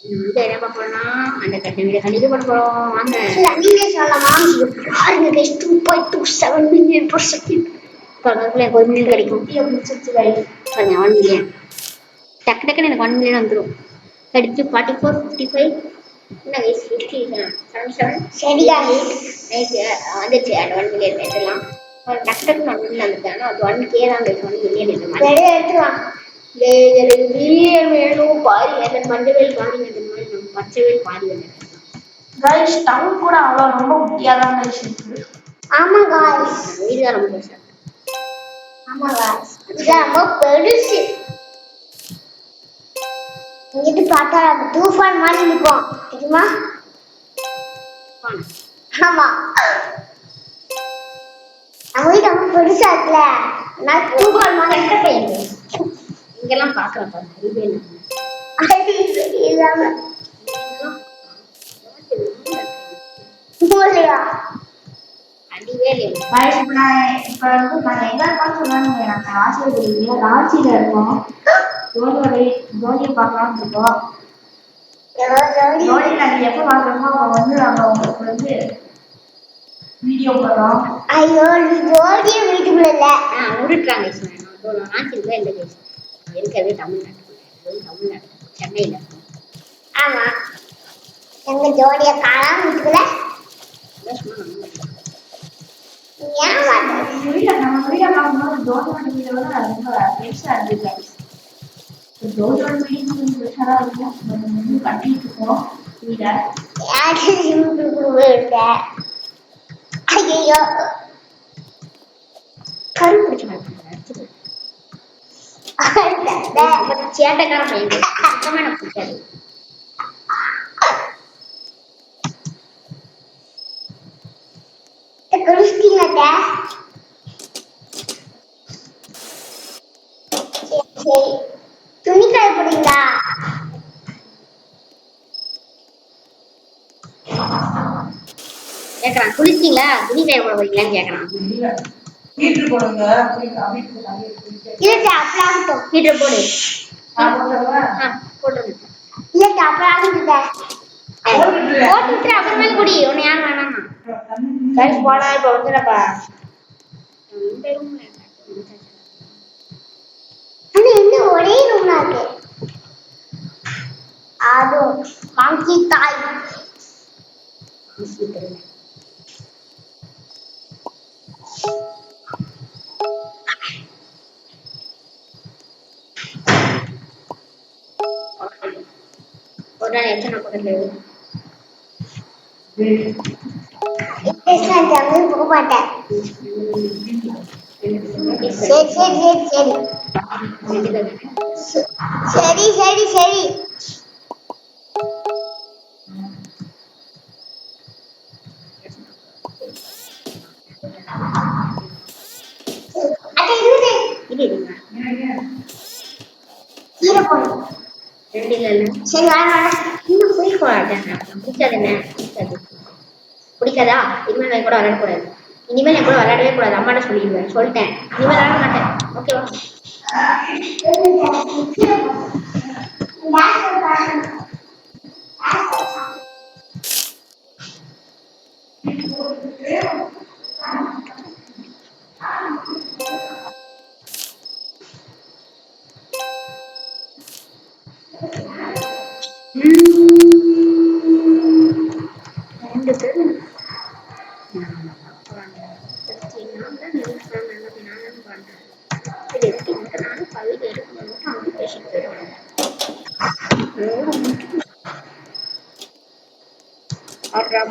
இந்த என்ன பார்க்கணும்னா அந்த கட்டணத்தை கண்டிப்பாக பண்ண போகிறோம் வாங்க. நீங்க சொல்லலாம் பாருங்க கைஸ் 2.27 மில்லியன் per second. பக்கத்துல எனக்கு 1 மில்லியன் கிடைக்கும். பாருங்க 1 மில்லியன் டக்கு டக்குன்னு எனக்கு 1 மில்லியன் வந்துடும். கடிச்சு 44 55 என்ன கைஸ் 77 சரி நைட்டு வந்துச்சு அந்த 1 மில்லியன் எடுத்துலாம். டக்கு டக்குன்னு 1 மில்லியன் வந்துச்சு. ஆனால் அது 1K தான் கைஸ் 1 மில்லியன் இந்த மாதிரி எடுத்துலாம். மில்லியன் வேணும் பாதி வேணும் மஞ்சள் பாதி வேணும் நம்ம பச்சை வேல் பாதி வேணும். கைஸ் டவுன் கூட அவ்வளோ ரொம்ப குட்டியாக தான் கைஸ் இருக்குது. ஆமா கைஸ் வீடு தான் ரொம்ப பெருசா. ஆமா கைஸ் இதான் ரொம்ப பெருசு. இங்கிட்டு பார்த்தா தூஃபான் மாதிரி இருக்கும் தெரியுமா? ஆமா நம்ம வீடு ரொம்ப பெருசா இருக்குல்ல நான் தூஃபான் மாதிரி பையன் இங்கெல்லாம் பார்க்குறேன் பாருங்க இல்லாம போலையா அடிவேலு இப்போ வந்து நாங்கள் எங்கே இருக்கோம்னு சொன்னாங்க. நாங்கள் ஆசிரியர் ராஞ்சியில் இருக்கோம். ஜோதியை பார்க்கலாம்னு இருக்கோம். ஜோதி நாங்கள் எப்போ பார்க்குறோமோ அப்போ வந்து நாங்கள் உங்களுக்கு வந்து வீடியோ போடுறோம். ஐயோ நீ ஜோதியை வீட்டுக்குள்ள இல்லை விட்டுட்டாங்க ராஞ்சியில் தான் இல்லை கேஸ் இருக்கிறது தமிழ்நாடு சென்னையில். ஆமா எங்க ஜோதிய காலம் வீட்டுக்குள்ள நம்ம வீடியோ பார்க்கும்போது ஜோதியோட வீடியோ தான் ரொம்ப பெருசா இருந்துச்சு. ஜோதியோட வீடியோ கொஞ்சம் பெருசா தான் இருக்கும். நம்ம கட்டிட்டு இருக்கோம் வீட ஐயோ கரு பிடிச்ச சேட்டைக்கார பையன் சுத்தமா எனக்கு பிடிக்காது. துணி காய போடுறீங்களா? கேக்குறான் குளிச்சிங்களா துணி காய போட போறீங்களான்னு கேக்குறான். ஹீட்டர் போடுங்க. இல்ல அப்புறம் ஹீட்டர் போடு போட்டுருங்க. இல்ல அப்புறம் போட்டு அப்புறமேல குடி உன்னை யாரும் வேணாமா கைஸ் போனா இப்ப வந்துடப்பா. ஆனா என்ன ஒரே ரூம்னா இருக்கு. அது மாங்கி தாய் ஒரு நாள் எத்தனை பக்கத்துல போக மாட்டேன். சரி சரி சரி சரி சரி சரி பிடிக்காதா? இனிமேல் என் கூட விளையாடக்கூடாது. இனிமேல் என் கூட விளையாடவே கூடாது. அம்மாட்ட சொல்லிடுவேன். சொல்லிட்டேன் இனிமேல் விளையாட மாட்டேன். ஓகேவா?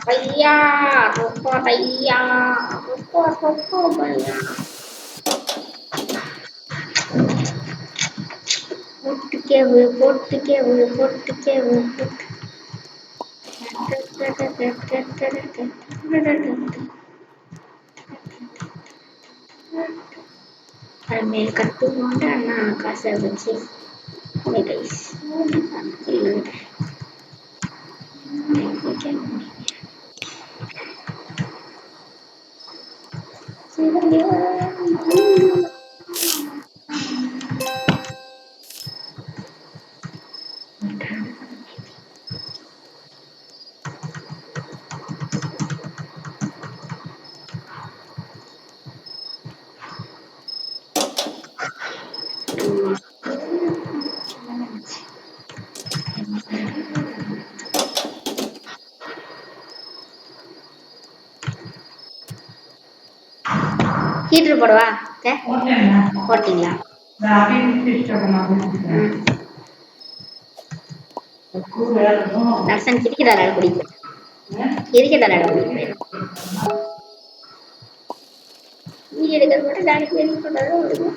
भैया रुको भैया रुको रुको भैया मेरे कट्टू मोटा ना आकाश बच्चे guys ஹீட்ரு போடவா அத்தை? போட்டேங்க. போட்டீங்களா? நான் அப்படியே இஷ்டப்படாம நர்சன் கிரிக்கெட் விளையாட பிடிக்கும். கிரிக்கெட் விளையாட பிடிக்கும். வீடியோ எடுக்கிறது மட்டும் டாடி எடிட் பண்ணுறதும் பிடிக்கும்.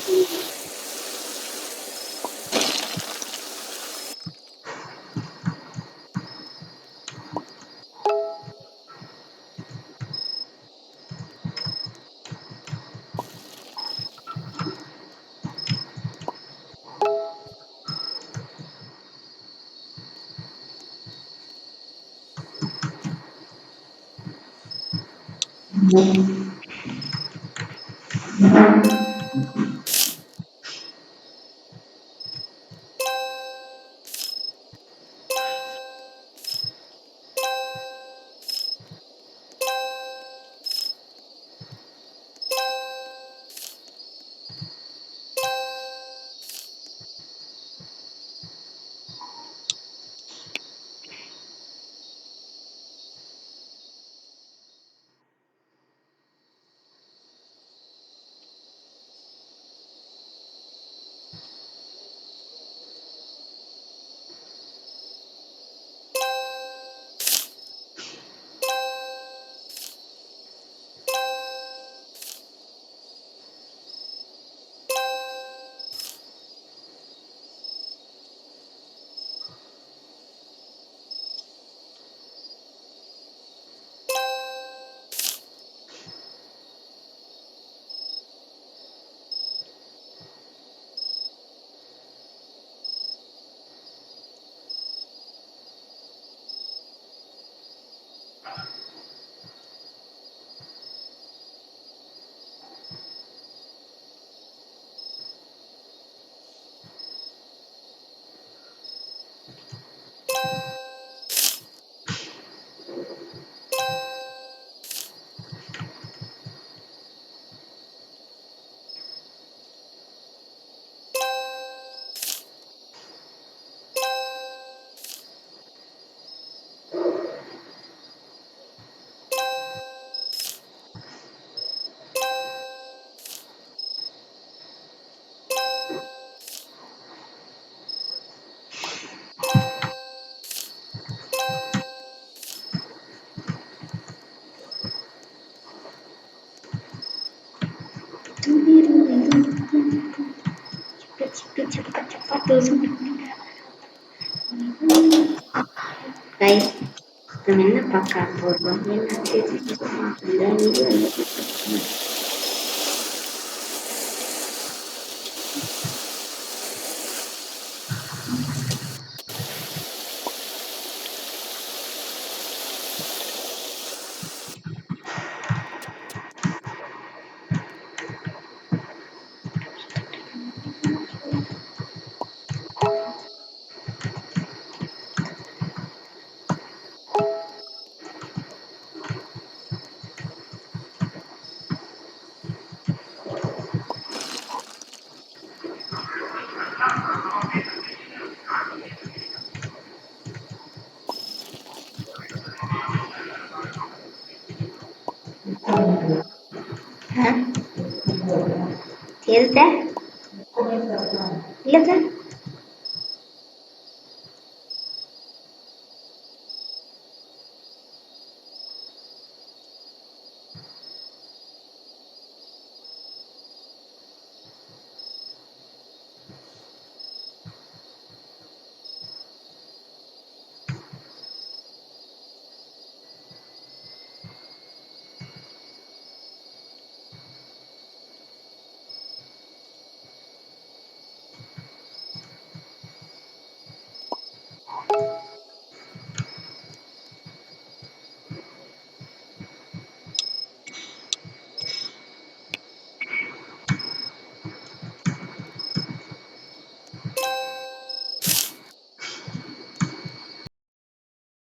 Guys, நம்ம என்ன பார்க்க போறோம்? என்ன தெரிஞ்சுக்கணுமா? இந்த வீடியோ